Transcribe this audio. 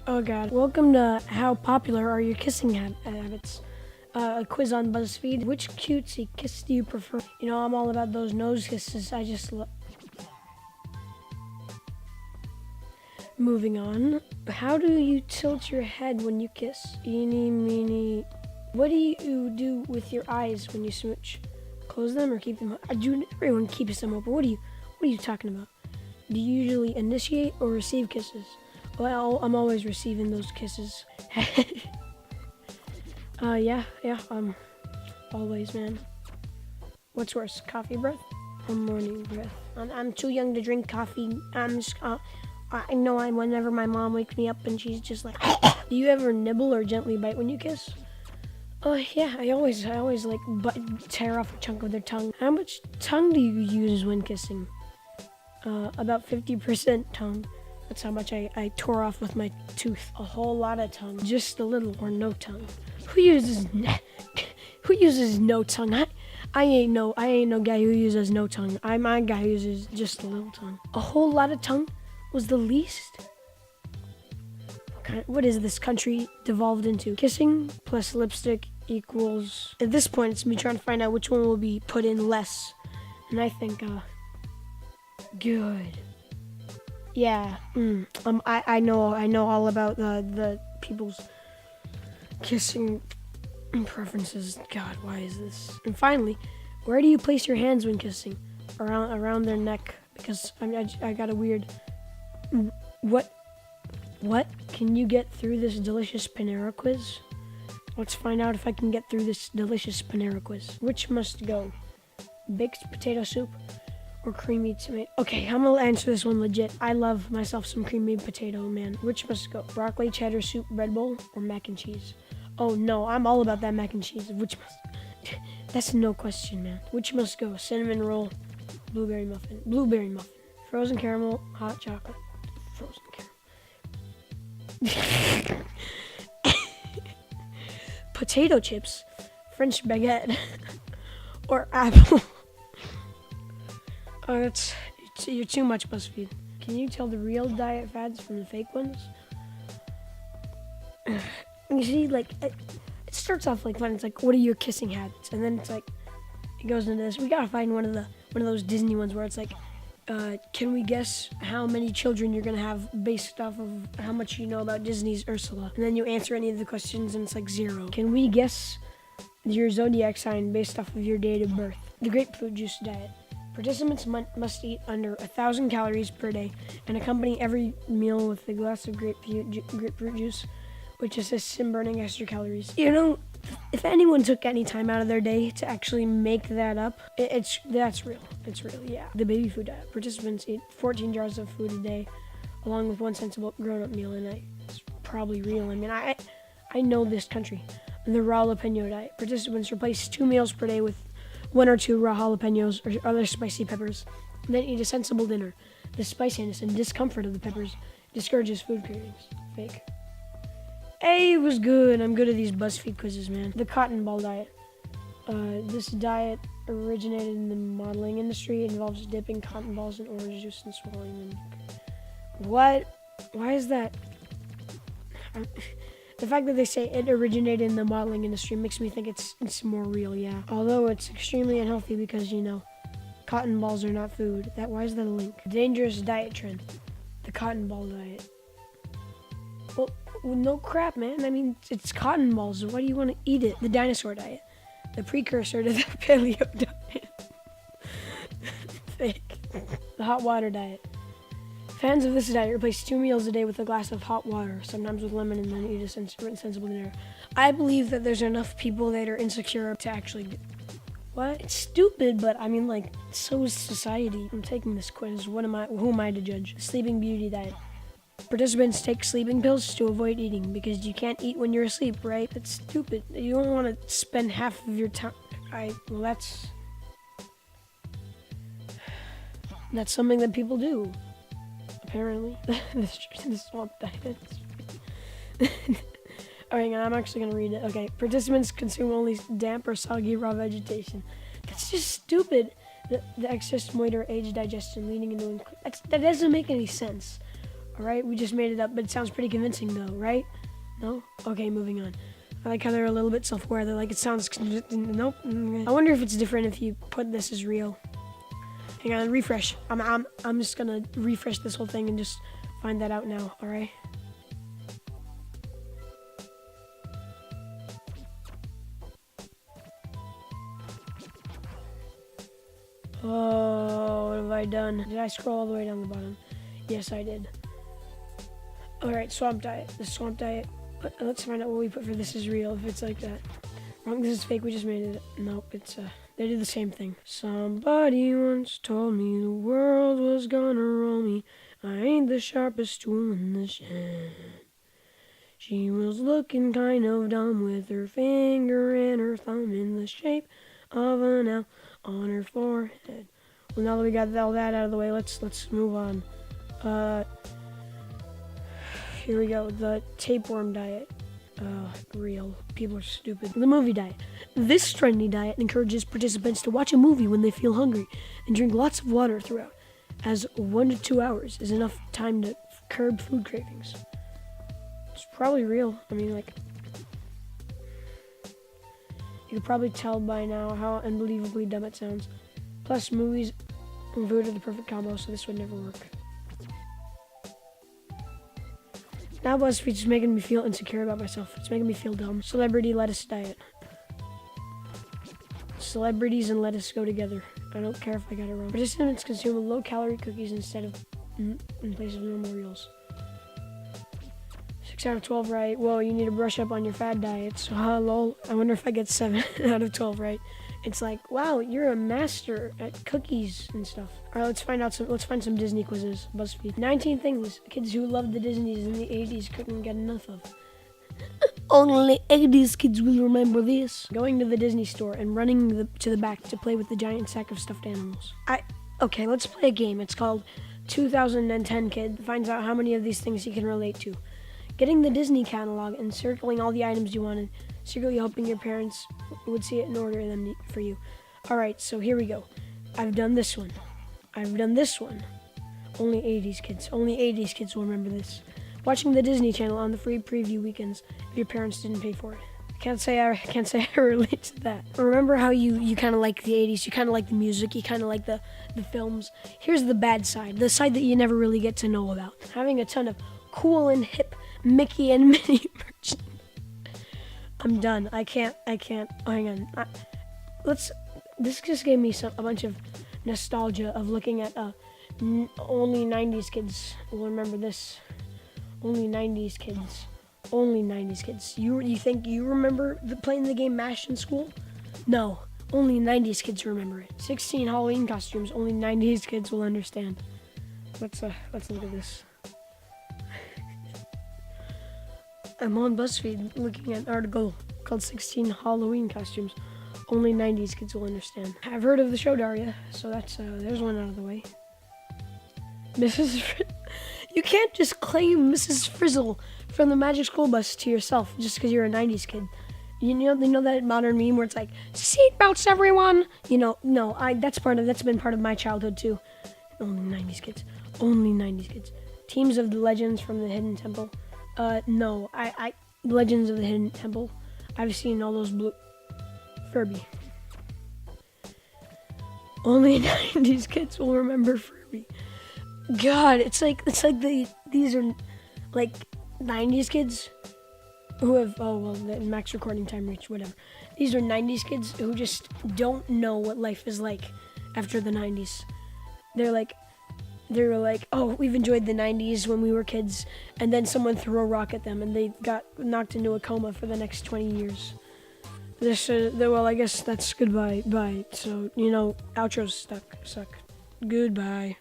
Oh god. Welcome to How Popular Are Your Kissing Habits? A quiz on BuzzFeed. Which cutesy kiss do you prefer? You know, I'm all about those nose kisses. I just love. Moving on. How do you tilt your head when you kiss? Eeny, meeny. What do you do with your eyes when you smooch? Close them or keep them open? Everyone keeps them open. What are you talking about? Do you usually initiate or receive kisses? Well, I'm always receiving those kisses. Yeah, always, man. What's worse, coffee breath or morning breath? I'm too young to drink coffee. I know whenever my mom wakes me up and she's just like, do you ever nibble or gently bite when you kiss? Yeah, I always like tear off a chunk of their tongue. How much tongue do you use when kissing? About 50% tongue. That's how much I tore off with my tooth. A whole lot of tongue. Just a little or no tongue. Who uses no tongue? I ain't no guy who uses no tongue. I'm a guy who uses just a little tongue. A whole lot of tongue was the least? What is this country devolved into? Kissing plus lipstick equals... At this point, it's me trying to find out which one will be put in less. And I think, good. Yeah, I know all about the people's kissing preferences. God, why is this? And finally, where do you place your hands when kissing? Around their neck, because I got a weird. What? Can you get through this delicious Panera quiz? Let's find out if I can get through this delicious Panera quiz. Which must go? Baked potato soup or creamy tomato? Okay, I'm gonna answer this one legit. I love myself some creamy potato, man. Which must go? Broccoli cheddar soup bread bowl or mac and cheese? Oh no, I'm all about that mac and cheese. Which must... That's no question, man. Which must go? Cinnamon roll, blueberry muffin. Frozen caramel, hot chocolate. Frozen caramel. Potato chips, French baguette, or apple. Oh, you're too much, BuzzFeed. Can you tell the real diet fads from the fake ones? You see, like, it starts off like fun. It's like, what are your kissing habits? And then it's like, it goes into this. We gotta find one of those Disney ones where it's like, can we guess how many children you're gonna have based off of how much you know about Disney's Ursula? And then you answer any of the questions and it's like 0. Can we guess your zodiac sign based off of your date of birth? The grapefruit juice diet. Participants must eat under 1,000 calories per day and accompany every meal with a glass of grapefruit juice, which assists in burning extra calories. You know, if anyone took any time out of their day to actually make that up, that's real. It's real, yeah. The baby food diet. Participants eat 14 jars of food a day, along with one sensible grown-up meal a night. It's probably real. I mean, I know this country. The raw jalapeno diet. Participants replace 2 meals per day with 1 or 2 raw jalapenos or other spicy peppers, and then eat a sensible dinner. The spiciness and discomfort of the peppers discourages food cravings. Fake. Hey, it was good. I'm good at these BuzzFeed quizzes, man. The cotton ball diet. This diet originated in the modeling industry. It involves dipping cotton balls in orange juice and swallowing them. What? Why is that? The fact that they say it originated in the modeling industry makes me think it's more real, yeah. Although it's extremely unhealthy because, you know, cotton balls are not food. Why is that a link? Dangerous diet trend. The cotton ball diet. Well, no crap, man. I mean, it's cotton balls. Why do you want to eat it? The dinosaur diet. The precursor to the paleo diet. Fake. The hot water diet. Fans of this diet replace 2 meals a day with a glass of hot water, sometimes with lemon, and then eat a sensible dinner. I believe that there's enough people that are insecure to actually do. What? It's stupid, but I mean, like, so is society. I'm taking this quiz. Who am I to judge? Sleeping Beauty diet. Participants take sleeping pills to avoid eating because you can't eat when you're asleep, right? That's stupid. You don't want to spend half of your time. That's something that people do. Apparently. The swamp diet. Alright, I'm actually going to read it. Okay. Participants consume only damp or soggy raw vegetation. That's just stupid. The excess moisture aids digestion, leading into... That doesn't make any sense. All right, we just made it up, but it sounds pretty convincing though, right? No? Okay, moving on. I like how they're a little bit self-aware. They're like, it sounds, nope. I wonder if it's different if you put this as real. Hang on, refresh. I'm just gonna refresh this whole thing and just find that out now, all right? Oh, what have I done? Did I scroll all the way down the bottom? Yes, I did. All right, swamp diet. The swamp diet. Let's find out what we put for this is real, if it's like that. Wrong, this is fake, we just made it. Nope, it's, they did the same thing. Somebody once told me the world was gonna roll me. I ain't the sharpest tool in the shed. She was looking kind of dumb with her finger and her thumb in the shape of an L on her forehead. Well, now that we got all that out of the way, let's move on. Here we go. The tapeworm diet. Real. People are stupid. The movie diet. This trendy diet encourages participants to watch a movie when they feel hungry and drink lots of water throughout, as 1 to 2 hours is enough time to curb food cravings. It's probably real. I mean, like, you could probably tell by now how unbelievably dumb it sounds. Plus, movies and food are the perfect combo, so this would never work. Now BuzzFeed's just making me feel insecure about myself. It's making me feel dumb. Celebrity lettuce diet. Celebrities and lettuce go together. I don't care if I got it wrong. Participants consume low-calorie cookies in place of normal reels. 6 out of 12 right. Whoa, you need to brush up on your fad diet. So, lol. I wonder if I get 7 out of 12 right. It's like, wow, you're a master at cookies and stuff. All right, let's find some Disney quizzes. BuzzFeed. 19 things kids who loved the Disneys in the 80s couldn't get enough of. Only 80s kids will remember this. Going to the Disney store and running to the back to play with the giant sack of stuffed animals. Okay, let's play a game. It's called 2010 Kid. Finds out how many of these things he can relate to. Getting the Disney catalog and circling all the items you wanted, secretly hoping your parents would see it and order them for you. All right, so here we go. I've done this one. I've done this one. Only 80s kids. Only 80s kids will remember this. Watching the Disney Channel on the free preview weekends if your parents didn't pay for it. I can't say I relate to that. Remember how you kind of like the 80s, you kind of like the music, you kind of like the films. Here's the bad side, the side that you never really get to know about. Having a ton of cool and hip Mickey and Minnie merch. I'm done. I can't. Oh, hang on. This just gave me a bunch of nostalgia of looking at only 90s kids will remember this. Only 90s kids. Only 90s kids. You think you remember playing the game MASH in school? No. Only 90s kids remember it. 16 Halloween costumes. Only 90s kids will understand. Let's look at this. I'm on BuzzFeed looking at an article called 16 Halloween costumes. Only 90s kids will understand. I've heard of the show, Daria, so there's one out of the way. You can't just claim Mrs. Frizzle from the Magic School Bus to yourself just because you're a 90s kid. You know that modern meme where it's like, seatbelts everyone? That's been part of my childhood too. Only 90s kids. Only 90s kids. Teams of the Legends from the Hidden Temple. No, Legends of the Hidden Temple. I've seen all those blue. Furby. Only 90s kids will remember Furby. God, it's like these are like 90s kids who have, the max recording time reached, whatever. These are 90s kids who just don't know what life is like after the 90s. They were like, oh, we've enjoyed the 90s when we were kids, and then someone threw a rock at them and they got knocked into a coma for the next 20 years. I guess that's goodbye. Bye. So, outros suck. Goodbye.